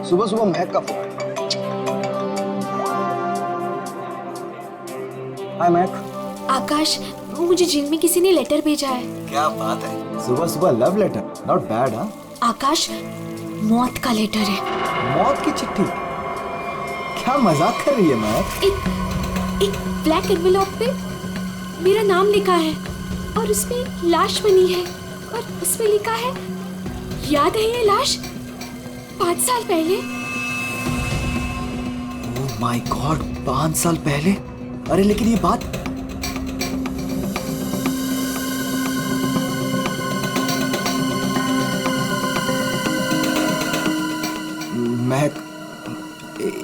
सुबह सुबह महक का फोन। हाय महक। आकाश, मुझे जिम में किसी ने लेटर भेजा है। क्या बात है, सुबह सुबह लव लेटर, नॉट बैड। हाँ आकाश, मौत का लेटर है। मौत की चिट्ठी? क्या मजाक कर रही है महक? एक ब्लैक एनवेलप पे मेरा नाम लिखा है और उसमें लाश बनी है और उसमें लिखा है, याद है ये लाश 5 साल पहले? ओह माय गॉड, 5 साल पहले? अरे लेकिन ये बात महक,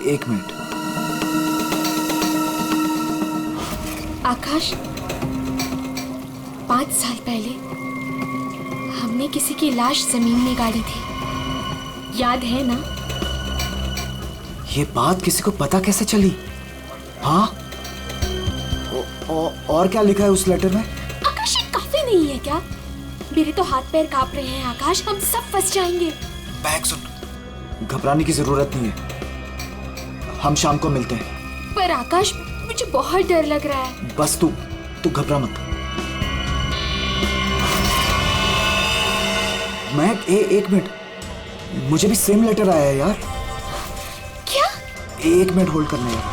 एक मिनट। आकाश, 5 साल पहले हमने किसी की लाश जमीन में गाड़ी थी, याद है ना? ये बात किसी को पता कैसे चली? हाँ, और क्या लिखा है उस लेटर में? आकाश, ये काफी नहीं है क्या? मेरे तो हाथ पैर कांप रहे हैं आकाश, हम सब फंस जाएंगे। महक सुन, घबराने की जरूरत नहीं है, हम शाम को मिलते हैं। पर आकाश, मुझे बहुत डर लग रहा है। बस तू घबरा मत। महक, एक मिनट, मुझे भी सेम लेटर आया है यार। क्या? एक मिनट होल्ड करना है।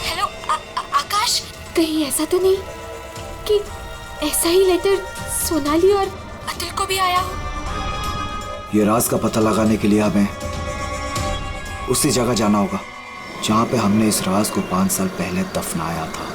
हेलो आकाश, कहीं ऐसा तो नहीं कि ऐसा ही लेटर सोनाली और अतुल को भी आया हो? ये राज का पता लगाने के लिए हमें उसी जगह जाना होगा जहां पे हमने इस राज को 5 साल पहले दफनाया था।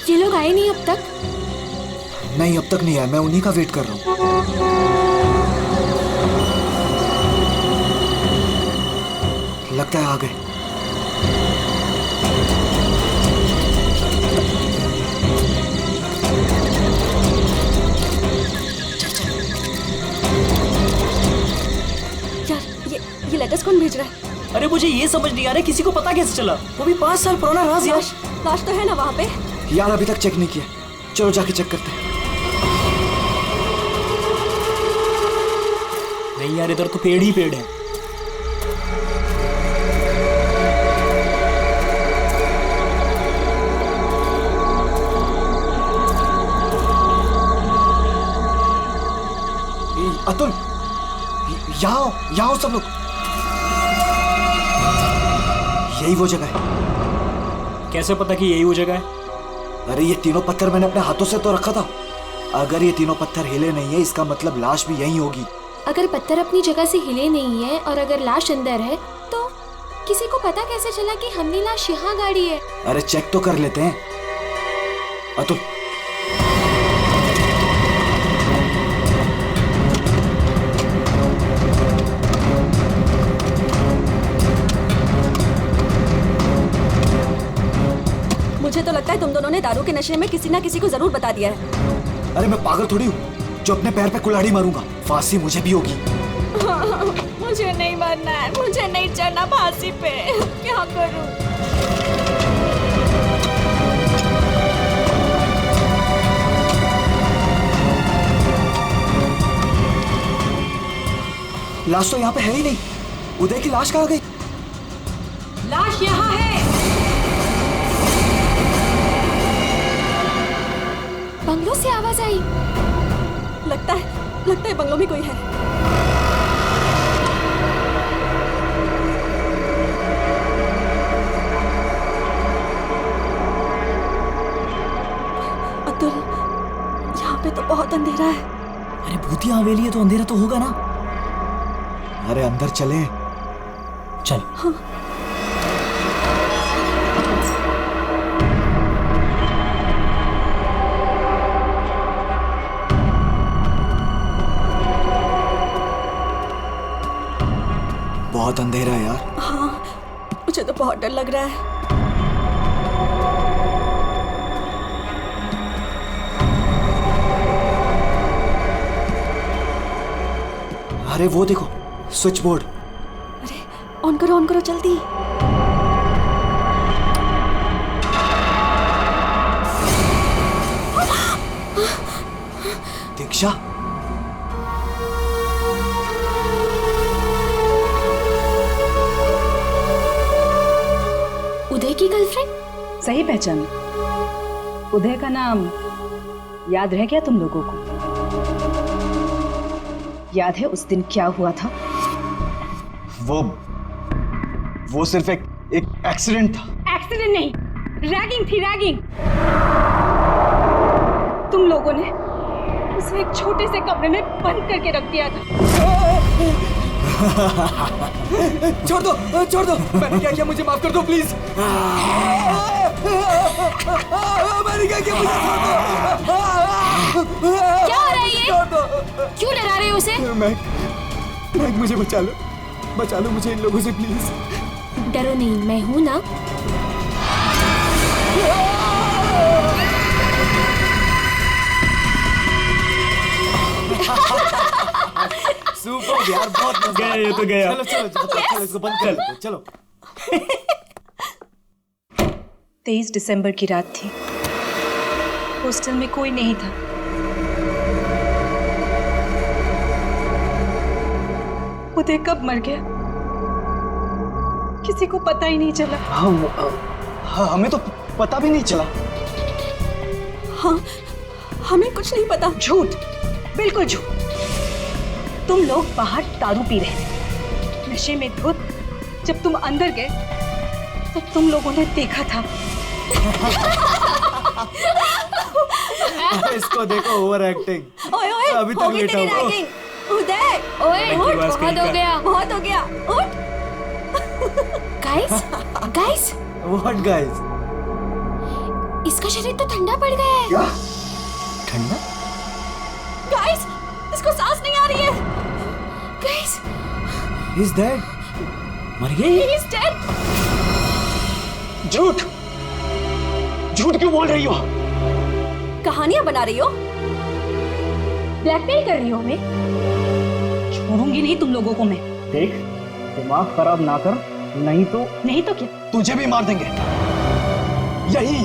ये लोग आए नहीं अब तक? नहीं, अब तक नहीं आया, मैं उन्हीं का वेट कर रहा हूं। लगता है आ गए। यार, ये लेटर्स कौन भेज रहा है? अरे मुझे ये समझ नहीं आ रहा किसी को पता कैसे चला, वो भी 5 साल पुराना राज यार। लाश तो है ना वहाँ पे? यार अभी तक चेक नहीं किया, चलो जाके चेक करते हैं। नहीं यार, इधर तो पेड़ ही पेड़ है। अतुल, यहाँ आओ सब लोग। यही वो जगह है। कैसे पता कि यही वो जगह है? अरे ये तीनों पत्थर मैंने अपने हाथों से तो रखा था। अगर ये तीनों पत्थर हिले नहीं है, इसका मतलब लाश भी यहीं होगी। अगर पत्थर अपनी जगह से हिले नहीं है और अगर लाश अंदर है, तो किसी को पता कैसे चला कि हमने लाश यहाँ गाड़ी है? अरे चेक तो कर लेते हैं। अतुल, मुझे तो लगता है तुम दोनों ने दारू के नशे में किसी ना किसी को जरूर बता दिया है। अरे मैं पागल थोड़ी हूँ जो अपने पैर पे कुल्हाड़ी मारूंगा। फांसी मुझे भी होगी। मुझे नहीं मरना है, मुझे नहीं चढ़ना फांसी पे। क्या करूं? लाश तो यहाँ पे है ही नहीं। उदय की लाश कहाँ गई? लाश यहाँ है। बंगलों से आवाज आई। लगता है बंगलों में कोई है। अतुल, यहाँ पे तो बहुत अंधेरा है। अरे भूतिया हवेली है तो अंधेरा तो होगा ना। अरे अंदर चले। चल। हाँ। बहुत अंधेरा है यार। हाँ, मुझे तो बहुत डर लग रहा है। अरे वो देखो, स्विच बोर्ड। अरे ऑन करो जल्दी। दीक्षा, उदय की गर्लफ्रेंड? सही पहचान। उदय का नाम याद रह गया तुम लोगों को? याद है उस दिन क्या हुआ था? वो सिर्फ एक एक्सीडेंट था। एक्सीडेंट नहीं, रैगिंग थी, रैगिंग। तुम लोगों ने उसे एक छोटे से कमरे में बंद करके रख दिया था। छोड़ दो, मैंने क्या किया, मुझे माफ कर दो प्लीज। मैंने क्या किया, मुझे छोड़ दो। क्या हो रहा है ये? क्यों डरा रहे हो उसे? मैक, मुझे बचा लो मुझे इन लोगों से प्लीज। डरो नहीं, मैं हूं ना। सुपर यार, बहुत मजा गया ये तो गया। चलो इसको बंद कर लो, चलो। 23 दिसंबर की रात थी। हॉस्टल में कोई नहीं था। उदय कब मर गया किसी को पता ही नहीं चला। हाँ, हमें तो पता भी नहीं चला। हाँ, हमें कुछ नहीं पता। झूठ, बिल्कुल झूठ। तुम लोग बाहर दारू पी रहे थे, नशे में धुत। जब तुम अंदर गए तो तुम लोगों ने देखा था। इसको देखो, ओवर एक्टिंग। ओए अभी तक होगी लेटा तेरी हुआ। रैगिंग। उदय, ओए, उठ, बहुत हो गया। उठ। Guys, what guys? इसका शरीर तो ठंडा पड़ गया है। क्या ठंडा? गाइस, इसको सांस नहीं आ रही है। Guys, He's dead. मर गई? He is dead. झूठ क्यों बोल रही हो? कहानियां बना रही हो? ब्लैकमेल कर रही हो हमें? छोड़ूंगी नहीं तुम लोगों को मैं। देख, दिमाग खराब ना कर, नहीं तो क्या? तुझे भी मार देंगे। यही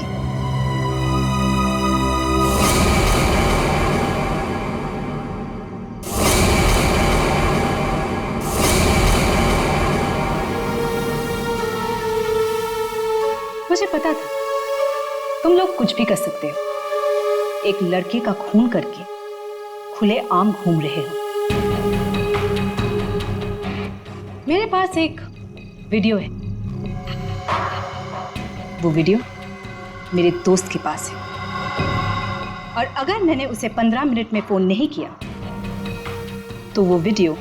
मुझे पता था तुम लोग कुछ भी कर सकते हो। एक लड़के का खून करके खुले आम घूम रहे हो। मेरे पास एक वीडियो है। वो वीडियो मेरे दोस्त के पास है, और अगर मैंने उसे 15 मिनट में फोन नहीं किया तो वो वीडियो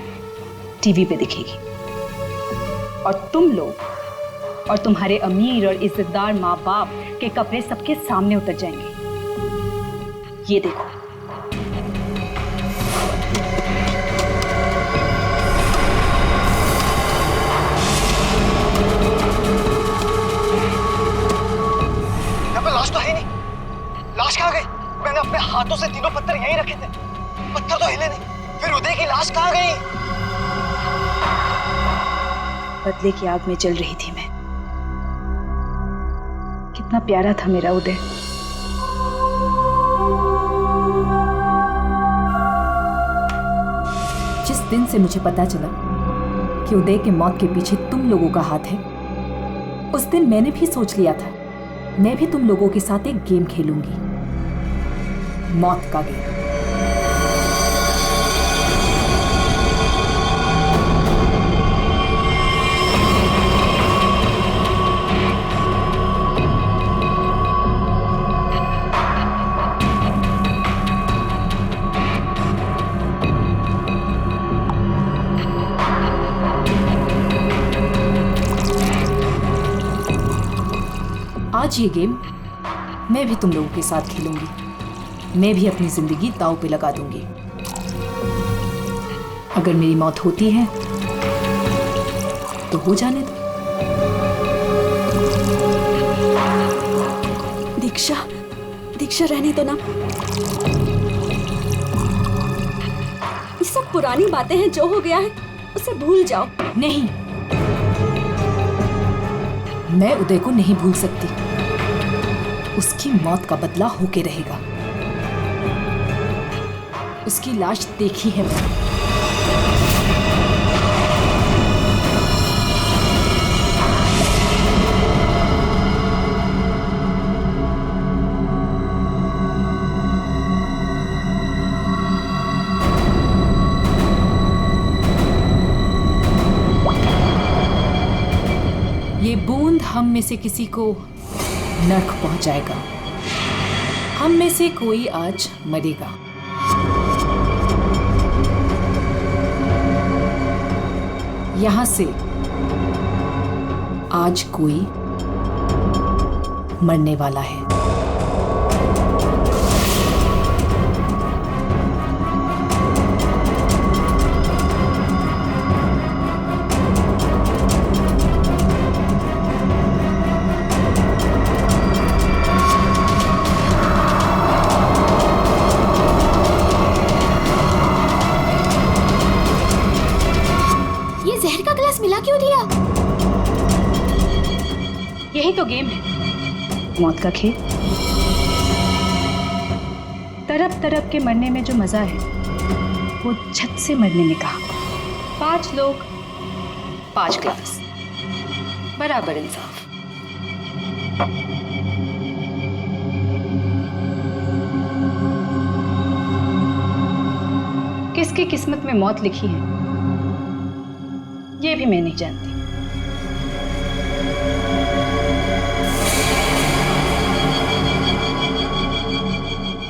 टीवी पे दिखेगी, और तुम लोग और तुम्हारे अमीर और इज्जतदार माँ बाप के कपड़े सबके सामने उतर जाएंगे। ये देखो। यहाँ पे लाश तो है नहीं। लाश कहाँ गई? मैंने अपने हाथों से तीनों पत्थर यहीं रखे थे, पत्थर तो हिले नहीं। फिर उदय की लाश कहाँ गई? बदले की आग में जल रही थी मैं। कितना प्यारा था मेरा उदय। जिस दिन से मुझे पता चला कि उदय की मौत के पीछे तुम लोगों का हाथ है, उस दिन मैंने भी सोच लिया था मैं भी तुम लोगों के साथ एक गेम खेलूंगी, मौत का गेम। आज ये गेम मैं भी तुम लोगों के साथ खेलूंगी। मैं भी अपनी जिंदगी दांव पे लगा दूंगी। अगर मेरी मौत होती है तो हो जाने दो। दीक्षा, दीक्षा रहने दो ना। ये सब पुरानी बातें हैं, जो हो गया है उसे भूल जाओ। नहीं, मैं उदय को नहीं भूल सकती। उसकी मौत का बदला होके रहेगा। उसकी लाश देखी है मैंने। ये बूंद हम में से किसी को नर्क पहुंचाएगा। हम में से कोई आज मरेगा। यहां से आज कोई मरने वाला है। जहर का ग्लास मिला क्यों दिया? यही तो गेम है, मौत का खेल। तरफ तरफ के मरने में जो मजा है वो छत से मरने में कहा। 5 लोग 5 ग्लास, बराबर इंसाफ। किसकी किस्मत में मौत लिखी है ये भी मैं नहीं जानती।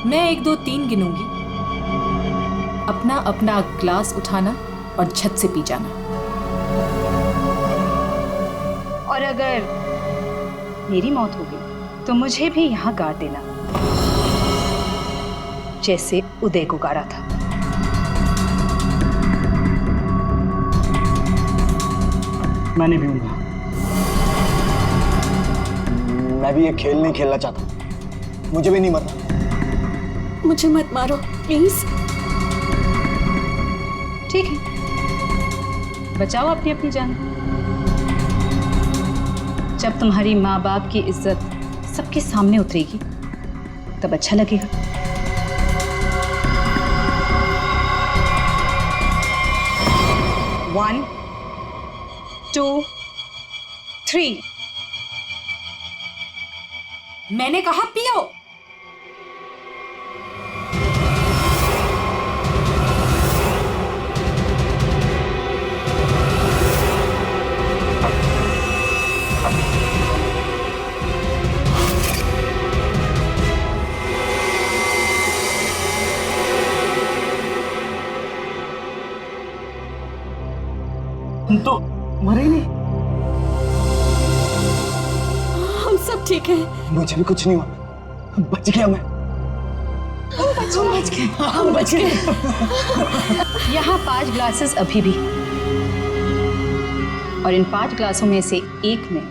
मैं 1 2 3 गिनूंगी। अपना अपना ग्लास उठाना और छत से पी जाना। और अगर मेरी मौत हो गई तो मुझे भी यहां गाड़ देना, जैसे उदय को गाड़ा था। मैं नहीं पीऊंगा। मैं भी ये खेल नहीं खेलना चाहता। मुझे भी नहीं मरना। मुझे मत मारो प्लीज। ठीक है, बचाओ अपनी अपनी जान। जब तुम्हारी माँ बाप की इज्जत सबके सामने उतरेगी तब अच्छा लगेगा। One, 2, 3। मैंने कहा पियो। तो मरे ही नहीं। हम सब ठीक है। मुझे भी कुछ नहीं हुआ। बच गया मैं। हम बच गए। यहाँ 5 ग्लासेस अभी भी, और इन 5 ग्लासों में से एक में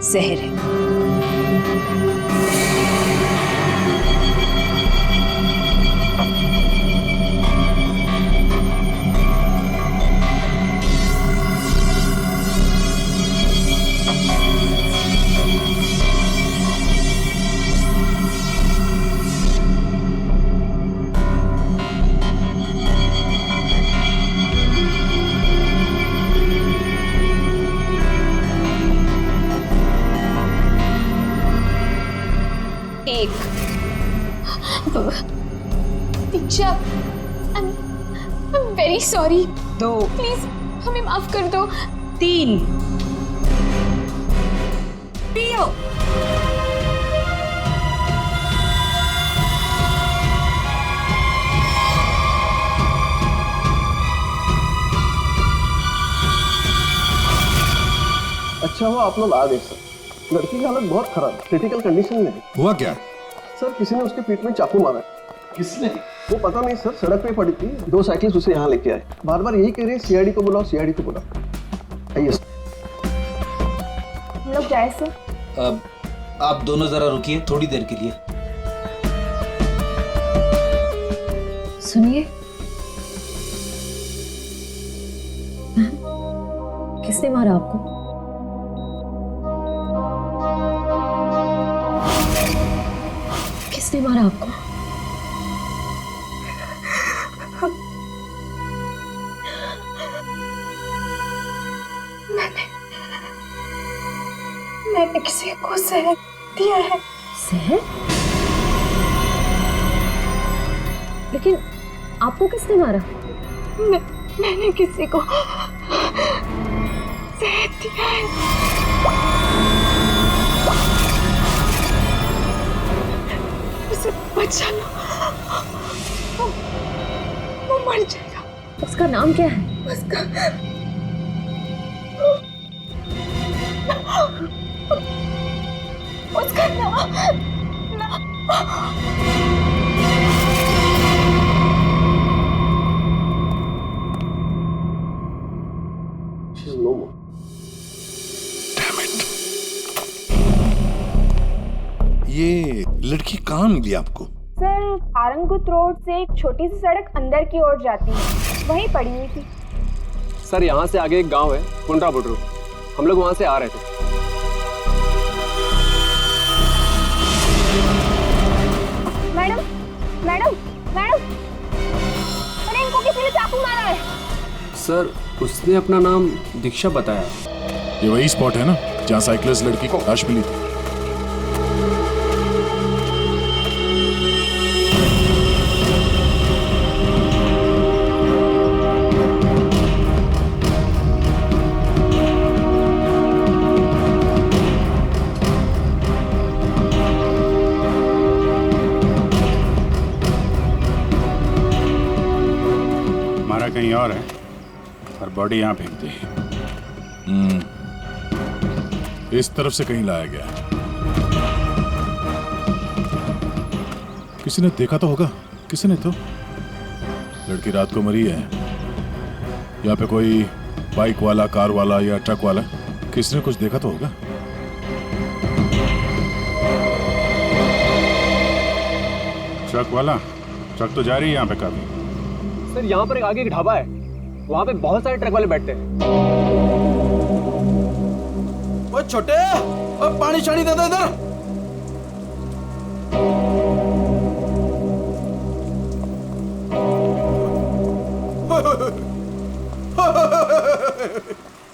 जहर है। दीक्षा, I'm very sorry। 2, प्लीज हमें माफ कर दो। 3। पियो। अच्छा हुआ आप लोग आ गए सर। लड़की की हालत बहुत खराब, क्रिटिकल कंडीशन में है। हुआ क्या? सर किसी ने उसके पीठ में चाकू मारा है। किसने? वो पता नहीं सर, सड़क पे पड़ी थी। 2 साइकिल्स उसे यहाँ लेके आए। बार बार यही कह रहे हैं सीआईडी को बुलाओ, सीआईडी को बुलाओ। आइए सर। लोग जाए सर? अब आप दोनों जरा रुकिए थोड़ी देर के लिए। सुनिए, किसने मारा आपको? किसने मारा आपको? मैंने किसी को जहर दिया है। जहर? लेकिन आपको किसने मारा? मैंने किसी को जहर दिया है। उसे बचा लो, वो मर जाएगा। उसका नाम क्या है? उसका नाम She's no more. ये लड़की कहाँ मिली आपको? सर, आरंगुत रोड से एक छोटी सी सड़क अंदर की ओर जाती है, वहीं पड़ी हुई थी। सर यहाँ से आगे एक गांव है कुंडा बुडरू, हम लोग वहां से आ रहे थे। मैडम मैडम मैडम, अरे इनको किसी ने चाकू मारा है। सर उसने अपना नाम दीक्षा बताया। ये वही स्पॉट है ना जहाँ साइकिलिस्ट लड़की को लाश मिली थी? मारा कहीं और है और बॉडी यहाँ फेंक दी। इस तरफ से कहीं लाया गया है। किसी ने देखा तो होगा, किसी ने तो। लड़की रात को मरी है। यहाँ पे कोई बाइक वाला, कार वाला या ट्रक वाला, किसी ने कुछ देखा तो होगा। ट्रक वाला? ट्रक तो जा रही है यहाँ पे काफी। सर यहाँ पर एक आगे एक ढाबा है, वहाँ पे बहुत सारे ट्रक वाले बैठते हैं। वो छोटे, वो पानी शानी दे दो इधर।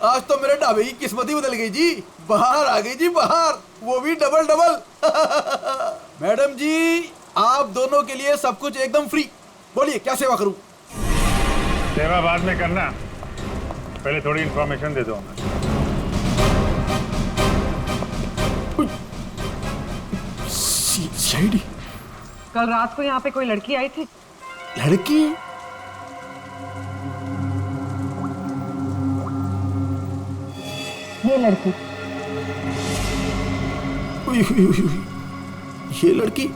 आज तो मेरे ढाबे की किस्मत ही बदल गई जी। बाहर आ गई जी, बाहर, वो भी डबल डबल। मैडम जी, आप दोनों के लिए सब कुछ एकदम फ्री। बोलिए क्या सेवा करूं? सेवा बाद में करना, पहले थोड़ी इंफॉर्मेशन दे दो। सीआईडी? कल रात को यहाँ पे कोई लड़की आई थी। लड़की? ये लड़की। ये लड़की?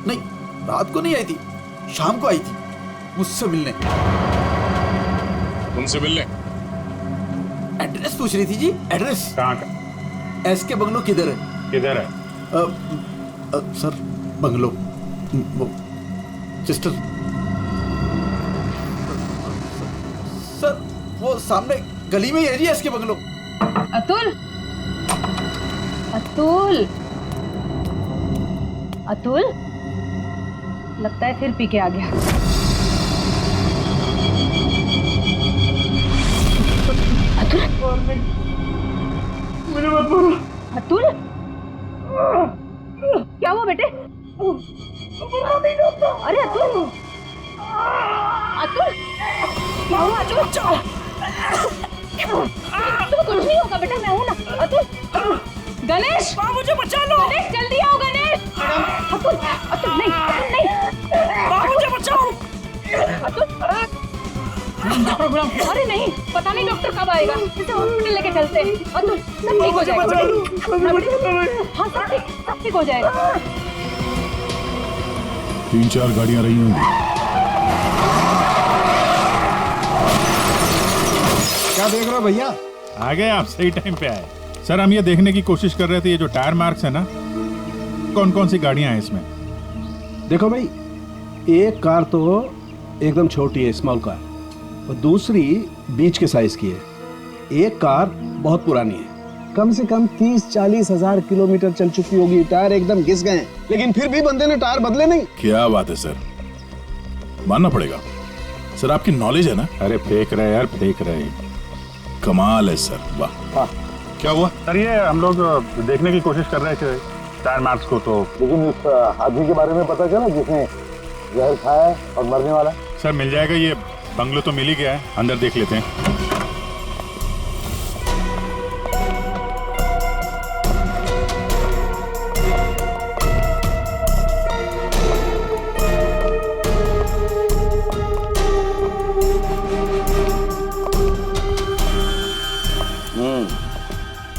नहीं, रात को नहीं आई थी, शाम को आई थी मुझसे मिलने। उनसे मिलने? एड्रेस पूछ रही थी जी। एड्रेस कहाँ का? एसके बंगलो किधर है? किधर है? सर बंगलो, वो सिस्टर, सर वो सामने गली में ही है जी एसके बंगलो। अतुल, अतुल, अतुल, लगता है फिर पी के आ गया। अतुल, मुझे मत बोलो। अतुल, क्या हुआ बेटे? अरे अतुल, अतुल, क्या हुआ अतुल? तुम कुछ नहीं होगा बेटा, मैं हूं ना। अतुल, गणेश, मुझे बचा लो। गणेश जल्दी आओ गणेश। अतुल, अतुल नहीं, नहीं, मुझे बचाओ। अतुल, अरे नहीं, पता नहीं डॉक्टर कब आएगा, इसे हॉस्पिटल लेके चलते हैं। अतुल, सब ठीक हो जाएगा। हाँ सब ठीक हो जाएगा। 3-4 गाड़ियां रही होंगी। क्या देख रहे हो भैया? आ गए आप, सही टाइम पे आए। सर हम ये देखने की कोशिश कर रहे थे ये जो टायर मार्क्स है ना, कौन कौन सी गाड़ियां हैं इसमें। देखो भाई, एक कार तो एकदम छोटी है, स्मॉल कार, और दूसरी बीच के साइज की है। एक कार बहुत पुरानी है, कम से कम 30-40 हजार किलोमीटर चल चुकी होगी, टायर एकदम घिस गए हैं, लेकिन फिर भी बंदे ने टायर बदले नहीं। क्या बात है सर, मानना पड़ेगा सर, आपकी नॉलेज है ना। अरे फेंक रहे यार, फेंक रहे, कमाल है सर, वाह। क्या हुआ सर? ये हम लोग देखने की कोशिश कर रहे थे टायर मार्क्स को, तो लेकिन उस आदमी के बारे में पता चला जिसने जहर खाया और मरने वाला। सर मिल जाएगा, ये बंगलो तो मिल ही गया है, अंदर देख लेते हैं।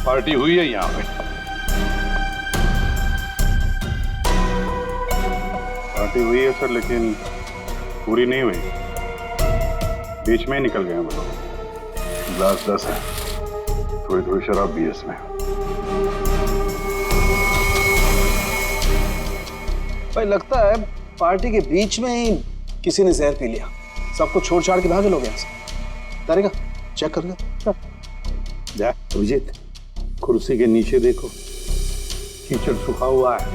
पार्टी हुई है यहाँ पे। पार्टी हुई है सर, लेकिन पूरी नहीं हुई, बीच में ही निकल गए वो लोग। ग्लास 10 है, थोड़ी थोड़ी शराब भी है इसमें। भाई लगता है पार्टी के बीच में ही किसी ने जहर पी लिया, सबको छोड़ छाड़ के भागे लोग यहाँ से। तारिका चेक कर ले। जा अभिजीत, कुर्सी के नीचे देखो, कीचड़ सूखा हुआ है,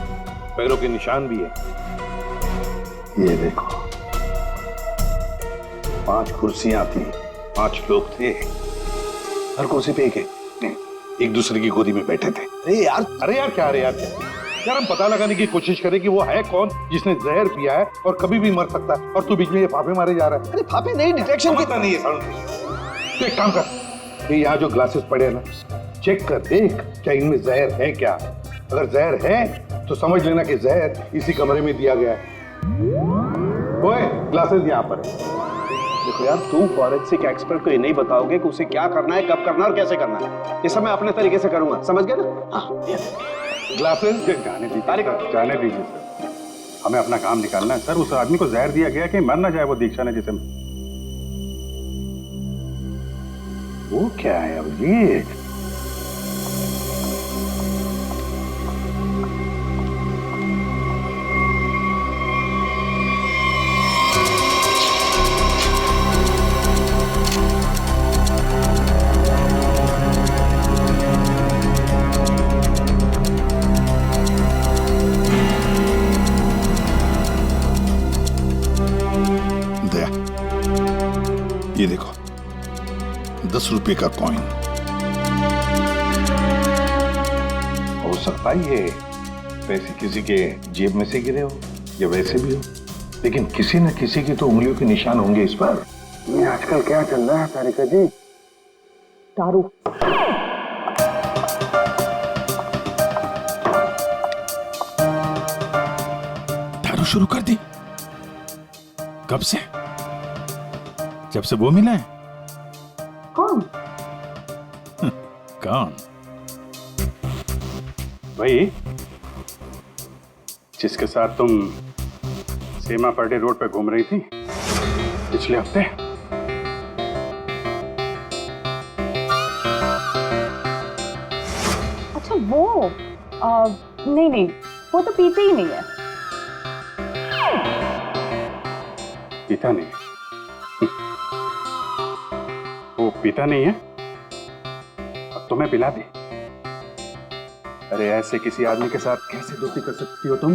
पैरों के निशान भी है। ये देखो, 5 कुर्सियां थी, 5 लोग थे, हर कुर्सी पे एक दूसरे की गोदी में बैठे थे। अरे यार क्या यार, हम पता लगाने की कोशिश करें कि वो है कौन जिसने जहर पिया है और कभी भी मर सकता है, और तू बीच में ये फाफे मारे जा रहा है। अरे फाफे नहीं, डिटेक्शन की नहीं है साउंड। तो एक काम कर, ये यहाँ जो ग्लासेस पड़े हैं ना, चेक कर देख क्या इनमें जहर है क्या। अगर जहर है तो समझ लेना कि जहर इसी कमरे में दिया गया है। ओए, ग्लासेस यहाँ पर है। देखो यार, तू फॉरेंसिक एक्सपर्ट को ये नहीं बताओगे कि उसे क्या करना है, कब करना है और कैसे करना है। ये सब मैं अपने तरीके से करूंगा, समझ गए ना? हाँ, ग्लासेस जाने दीजिए, जाने दीजिए सर, हमें अपना काम निकालना है सर। उस आदमी को जहर दिया गया कि मर ना जाए वो दीक्षा ने जिसे। वो क्या है अभिजीत? ये देखो, 10 रुपए का कॉइन। हो सकता है ये पैसे किसी के जेब में से गिरे हो या वैसे भी हो, लेकिन किसी न किसी की तो उंगलियों के निशान होंगे इस पर। ये आजकल क्या चल रहा है तारिका जी? दारू। दारू शुरू कर दी? कब से? जब से वो मिला है? कौन? कौन? भाई, जिसके साथ तुम सीमा पर्डे रोड पे घूम रही थी पिछले हफ्ते। अच्छा वो नहीं, वो तो पीते ही नहीं है। पीता नहीं? वो पीता नहीं है? अब तुम्हें पिला दे। अरे ऐसे किसी आदमी के साथ कैसे दोस्ती कर सकती हो तुम?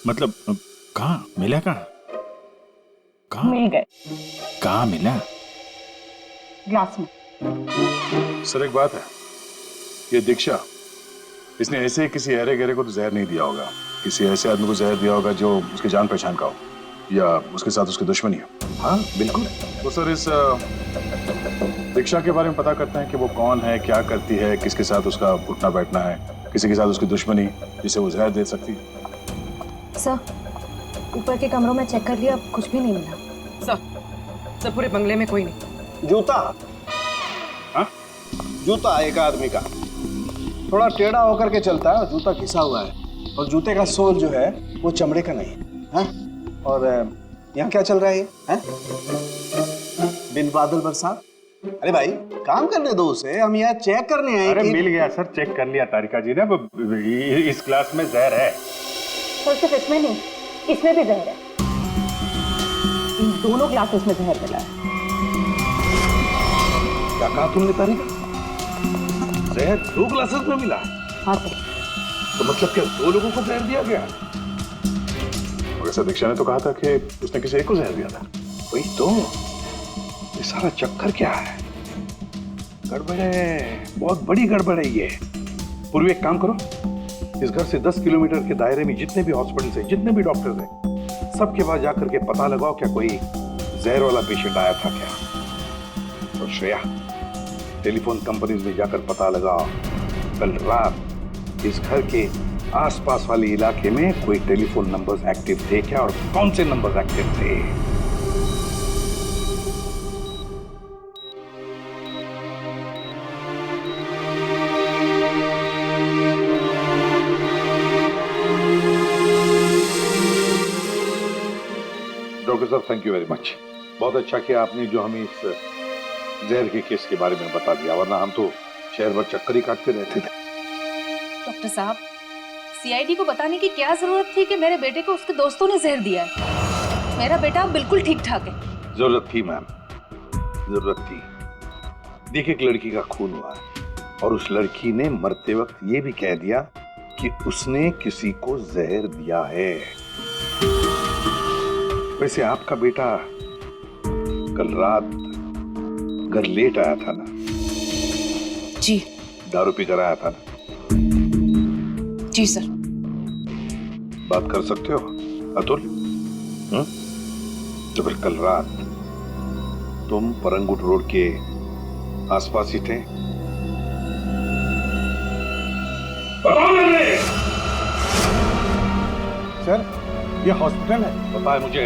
मतलब कहाँ मिला? कहाँ मिल गए? कहाँ मिला? ग्लास में। सर एक बात है, ये दीक्षा, इसने ऐसे ही किसी अहरे गहरे को तो जहर नहीं दिया होगा, किसी ऐसे आदमी को जहर दिया होगा जो उसके जान पहचान का हो या उसके साथ उसकी दुश्मनी हो। हाँ बिल्कुल। तो सर इस दीक्षा के बारे में पता करते हैं कि वो कौन है, क्या करती है, किसके साथ उसका उठना बैठना है, किसी के साथ उसकी दुश्मनी जिसे वो जहर दे सकती है। सर, ऊपर के कमरों में चेक कर लिया, कुछ भी नहीं मिला। सर पूरे बंगले में कोई नहीं। जूता? हाँ? जूता एक आदमी का, थोड़ा टेढ़ा होकर के चलता है और जूता घिसा हुआ है, और जूते का सोल जो है वो चमड़े का नहीं है। और यहाँ क्या चल रहा है? बिन बादल बरसात, अरे भाई काम करने दो उसे, हम यहाँ चेक करने आए। अरे मिल गया सर, चेक कर लिया तारिका जी ने। इस ग्लास में जहर है। सर सिर्फ इसमें नहीं, इसमें भी जहर है। इन दोनों ग्लासेस में जहर मिला है। क्या कहा तुमने तारिका? जहर 2 ग्लासेस में मिला? हाँ सर। तो मतलब क्या 2 लोगों को जहर दिया गया? वैसे दीक्षा ने तो कहा था कि उसने किसी एक को जहर दिया था। वही तो, ये सारा चक्कर क्या है? गड़बड़ है, बहुत बड़ी गड़बड़ है ये। पूर्वी एक काम करो, इस घर से 10 किलोमीटर के दायरे में जितने भी हॉस्पिटल्स हैं, जितने भी डॉक्टर्स हैं, सबके पास जाकर के पता लगाओ क्या कोई जहर वाला पेशेंट आया था क्या। और श्रेया, टेलीफोन कंपनीज में जाकर पता लगाओ कल रात इस घर के आसपास वाले इलाके में कोई टेलीफोन नंबर्स एक्टिव थे क्या, और कौन से नंबर्स एक्टिव थे। डॉक्टर साहब, थैंक यू वेरी मच। बहुत अच्छा किया आपने जो हमें इस जहर के केस के बारे में बता दिया, वरना हम तो शहर भर चक्कर ही काटते रहते थे। डॉक्टर साहब, सीआईडी को बताने की क्या जरूरत थी कि मेरे बेटे को उसके दोस्तों ने जहर दिया है। मेरा बेटा अब बिल्कुल ठीक ठाक है। जरूरत थी मैम, जरूरत थी। देखिए, एक लड़की का खून हुआ है और उस लड़की ने मरते वक्त ये भी कह दिया कि उसने किसी को जहर दिया है। वैसे आपका बेटा कल रात घर लेट आया था ना? जी। दारू पीकर आया था ना? जी सर। बात कर सकते हो अतुल? तो फिर कल रात तुम परंगुट रोड के आसपास ही थे? सर, ये हॉस्पिटल है। पता है मुझे।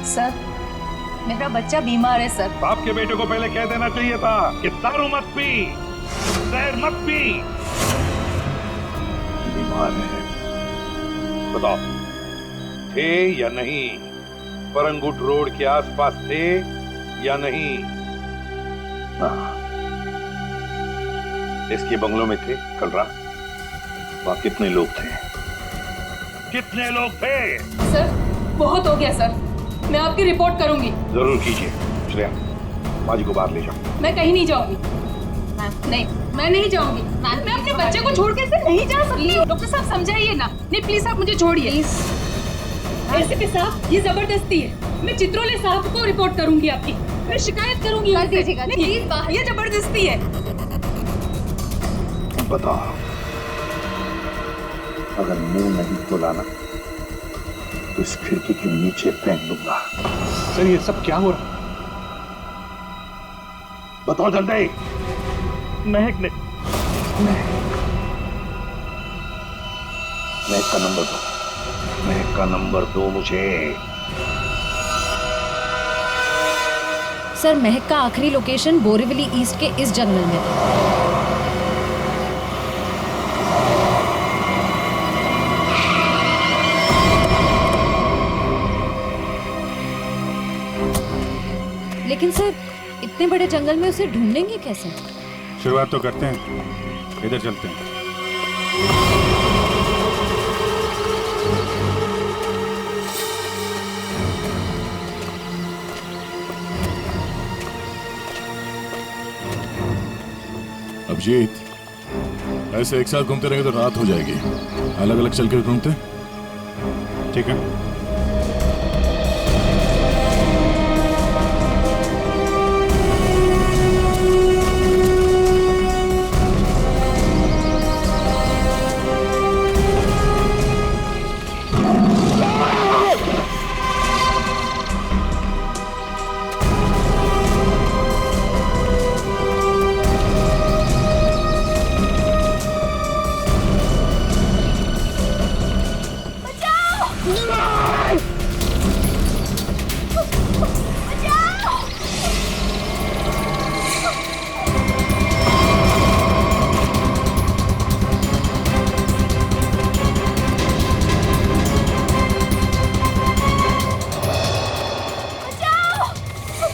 सर, मेरा बच्चा बीमार है सर। बाप के बेटे को पहले कह देना चाहिए था कि दारू मत पी, जहर मत पी। बीमार है, बताओ थे या नहीं? परंगुट रोड के आसपास थे या नहीं? इसके बंगलों में थे कल रात? वहां कितने लोग थे? कितने लोग थे? सर, बहुत हो गया सर, मैं आपकी रिपोर्ट करूंगी। जरूर कीजिए। श्रेया, माजी को बाहर ले जाओ। मैं कहीं नहीं जाऊंगी। नहीं, मैं नहीं जाऊंगी। मैं अपने बच्चे को छोड़ के ऐसे नहीं जा सकती। डॉक्टर साहब समझाइए ना। नहीं प्लीज आप मुझे छोड़िए। एसीपी साहब, ये जबरदस्ती है। मैं चित्रोले साहब को रिपोर्ट करूंगी आपकी। मैं शिकायत करूंगी। प्लीज, ये जबरदस्ती है। बताओ, अगर मुंह नहीं खोला ना तो इस खिड़की के नीचे फेंक दूंगा। सर, ये सब क्या हो रहा? बताओ जल्दी। महक ने। महक का नंबर दो, महक का नंबर दो मुझे। सर, महक का आखिरी लोकेशन बोरीवली ईस्ट के इस जंगल में था। लेकिन सर, इतने बड़े जंगल में उसे ढूंढेंगे कैसे? शुरुआत तो करते हैं, इधर चलते हैं। अभिजीत, ऐसे एक साथ घूमते रहेंगे तो रात हो जाएगी। अलग अलग चल के घूमते, ठीक है?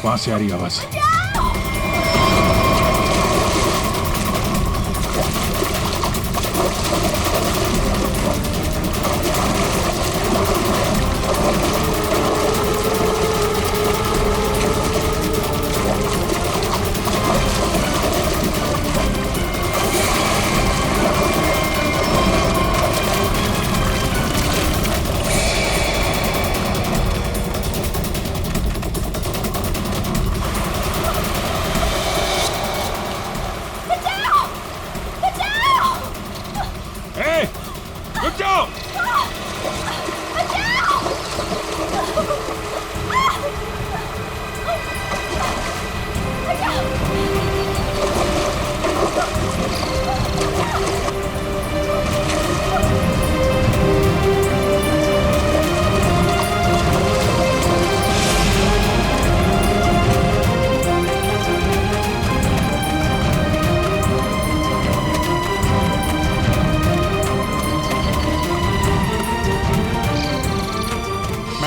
वहां से आ रही आवाज। जाओ।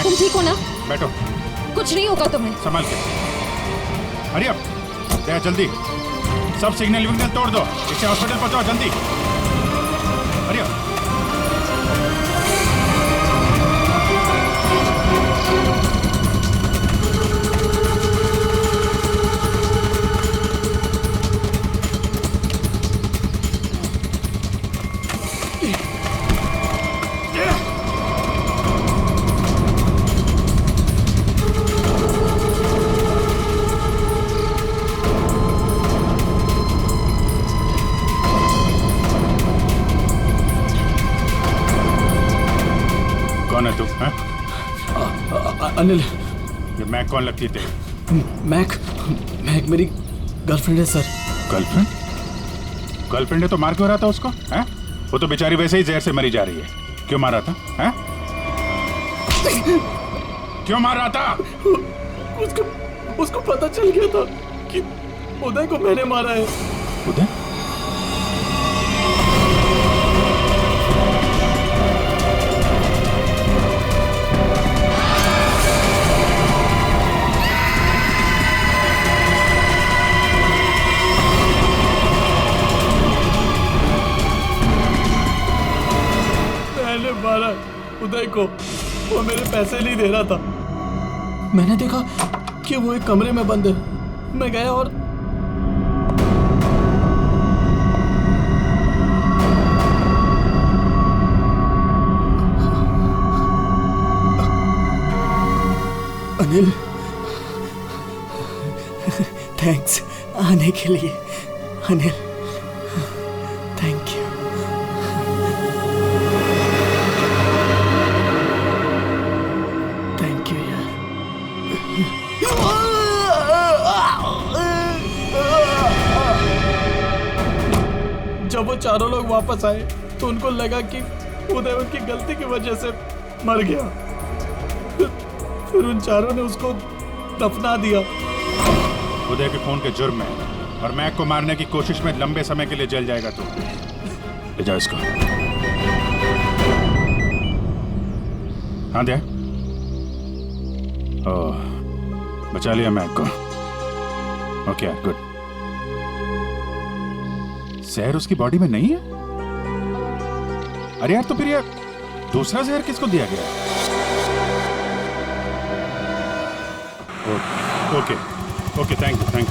तुम ठीक हो ना? बैठो। कुछ नहीं होगा तुम्हें। संभाल के। हरी अप, दया जल्दी। सब सिग्नल विग्नल तोड़ दो, इसे हॉस्पिटल पहुंचाओ जल्दी। Hurry up. कौन है तू? अनिल। ये मैक कौन लगती है तेरी? मैक मेरी गर्लफ्रेंड है सर। गर्लफ्रेंड? गर्लफ्रेंड है तो मार क्यों रहा था उसको? हैं? वो तो बेचारी वैसे ही जहर से मरी जा रही है। क्यों मार रहा था? हैं? क्यों मार रहा था? उसको पता चल गया था कि उदय को मैंने मारा है। उदय? मैंने मारा उदय को, वो मेरे पैसे नहीं दे रहा था। मैंने देखा कि वो एक कमरे में बंद है। मैं गया और अनिल, थैंक्स आने के लिए। Anil, thank you. Thank you यार। जब वो चारों लोग वापस आए तो उनको लगा कि उदय उनकी गलती की वजह से मर गया। फिर उन चारों ने उसको दफना दिया। उदय के खून के जुर्म में और मैक को मारने की कोशिश में लंबे समय के लिए जल जाएगा तू। ले जाओ इसको। हाँ दे। ओह, बचा लिया मैक को। Okay good. जहर उसकी बॉडी में नहीं है? अरे यार, तो फिर यार दूसरा जहर किसको दिया गया? Okay okay, thank you thank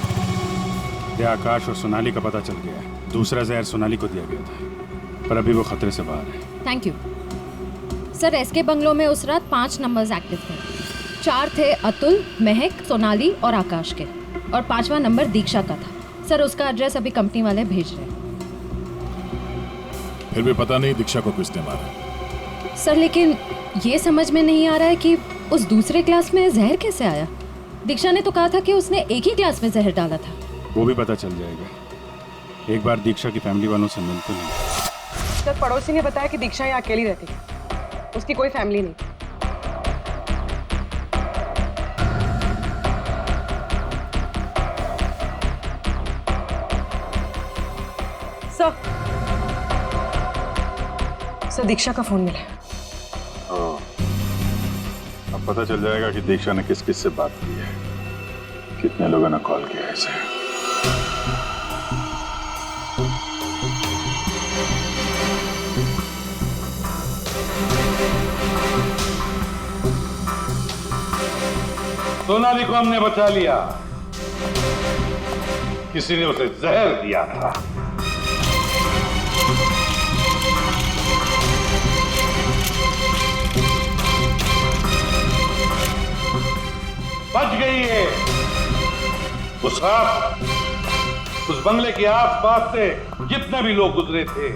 you. Akash और सोनाली का पता चल गया है। दूसरा जहर सोनाली को दिया गया था, पर अभी वो खतरे से बाहर है। Thank you sir. SK bungalow में उस रात 5 नंबर्स एक्टिव थे। 4 थे अतुल, महक, सोनाली और आकाश के, और 5वां नंबर दीक्षा का था। सर उसका एड्रेस अभी कंपनी वाले भेज रहे हैं। फिर भी पता नहीं दीक्षा को किसने मारा। सर लेकिन ये समझ में नहीं आ रहा है कि उस दूसरे क्लास में जहर कैसे आया। दीक्षा ने तो कहा था कि उसने एक ही क्लास में जहर डाला था। वो भी पता चल जाएगा। एक बार दीक्षा की फैमिली वालों से मिलते नहीं। सर पड़ोसी ने बताया कि दीक्षा यहाँ अकेली रहती है, उसकी कोई फैमिली नहीं। सर दीक्षा का फोन मिला। अब पता चल जाएगा कि दीक्षा ने किस किस से बात की है, कितने लोगों ने कॉल किया है इसे। सोनाली को हमने बचा लिया। किसी ने उसे जहर दिया था। बच गई है। उस रात उस बंगले के आसपास से जितने भी लोग गुजरे थे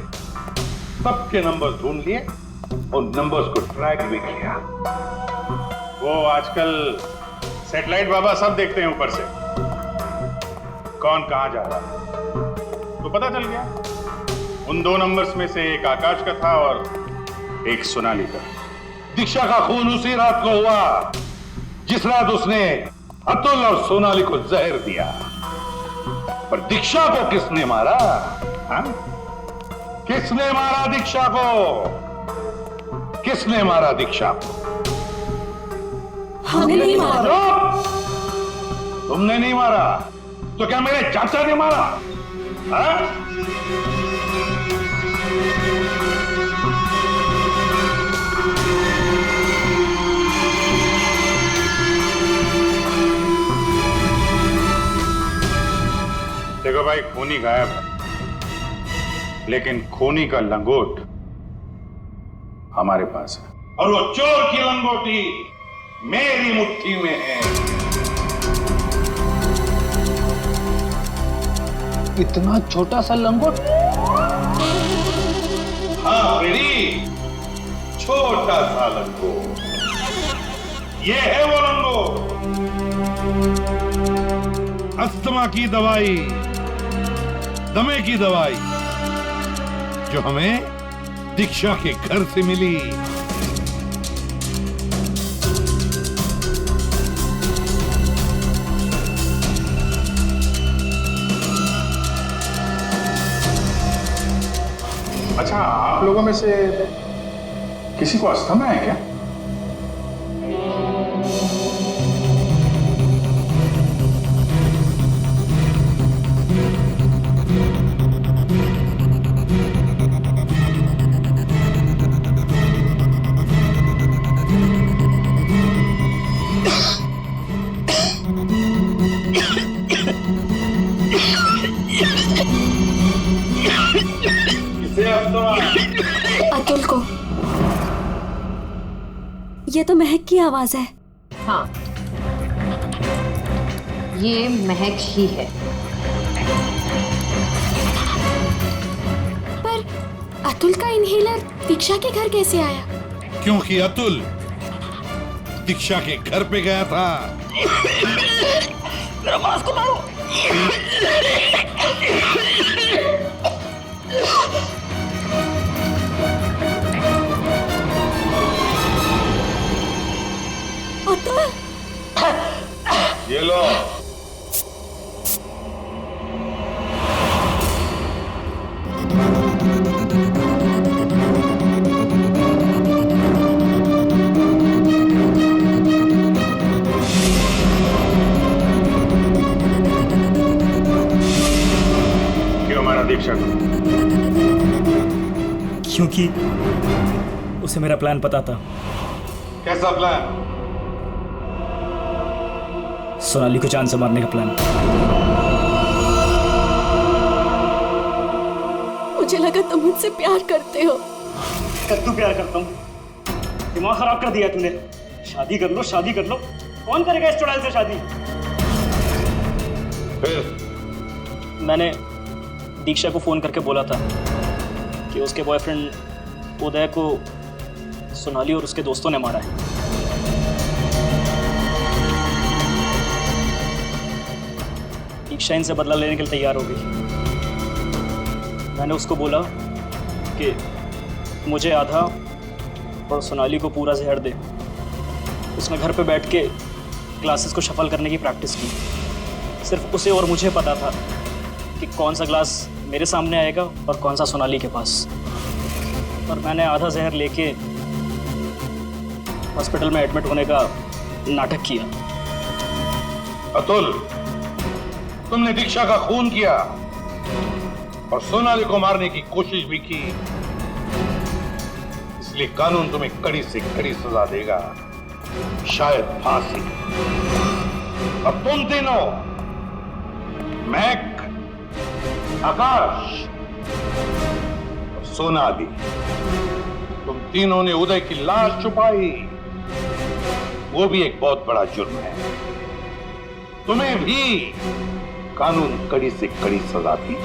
सबके नंबर ढूंढ लिए उन नंबर्स को ट्रैक भी किया। वो आजकल सैटेलाइट बाबा सब देखते हैं ऊपर से, कौन कहां जा रहा है। तो पता चल गया उन 2 नंबर्स में से एक आकाश का था और एक सोनाली का। दीक्षा का खून उसी रात को हुआ जिस रात उसने अतुल और सोनाली को जहर दिया। पर दीक्षा को किसने मारा? हाँ? किसने मारा दीक्षा को? किसने मारा दीक्षा को? हमने नहीं मारा। तुमने नहीं मारा तो क्या मेरे चाचा ने मारा? हाँ? देखो भाई, खूनी गायब है, लेकिन खूनी का लंगोट हमारे पास है। और वो चोर की लंगोटी मेरी मुट्ठी में है। इतना छोटा सा लंगोट? हाँ बेरी, छोटा सा लंगोट। ये है वो लंगोट। अस्थमा की दवाई, दमे की दवाई जो हमें दीक्षा के घर से मिली। अच्छा, आप लोगों में से किसी को अस्थमा है क्या? अतुल को। ये तो महक की आवाज है। हाँ, ये महक ही है। पर अतुल का इनहेलर दीक्षा के घर कैसे आया? क्योंकि अतुल दीक्षा के घर पे गया था। मेरा मास्क उतारो। अतुल, ये लो। क्यों मारा दीक्षा को? क्योंकि उसे मेरा प्लान पता था। कैसा प्लान? सोनाली को जान से मारने का प्लान। मुझे लगा तुम मुझसे प्यार करते हो। कद्दू प्यार करता हूँ? दिमाग खराब कर दिया तूने। शादी कर लो, शादी कर लो। कौन करेगा इस चुड़ैल से शादी? फिर मैंने दीक्षा को फोन करके बोला था कि उसके बॉयफ्रेंड उदय को सोनाली और उसके दोस्तों ने मारा है। दीक्षा इनसे बदला लेने के लिए तैयार हो गई। मैंने उसको बोला कि मुझे आधा और सोनाली को पूरा जहर दे। उसने घर पे बैठ के ग्लासेस को शफल करने की प्रैक्टिस की। सिर्फ उसे और मुझे पता था कि कौन सा ग्लास मेरे सामने आएगा और कौन सा सोनाली के पास। और मैंने आधा जहर लेके हॉस्पिटल में एडमिट होने का नाटक किया। अतुल, तुमने दीक्षा का खून किया और सोनाली को मारने की कोशिश भी की, इसलिए कानून तुम्हें कड़ी से कड़ी सजा देगा, शायद फांसी। अब तुम तीनों, महक, आकाश और सोनाली, तुम तीनों ने उदय की लाश छुपाई। वो भी एक बहुत बड़ा जुर्म है। तुम्हें भी कानून कड़ी से कड़ी सजा दी।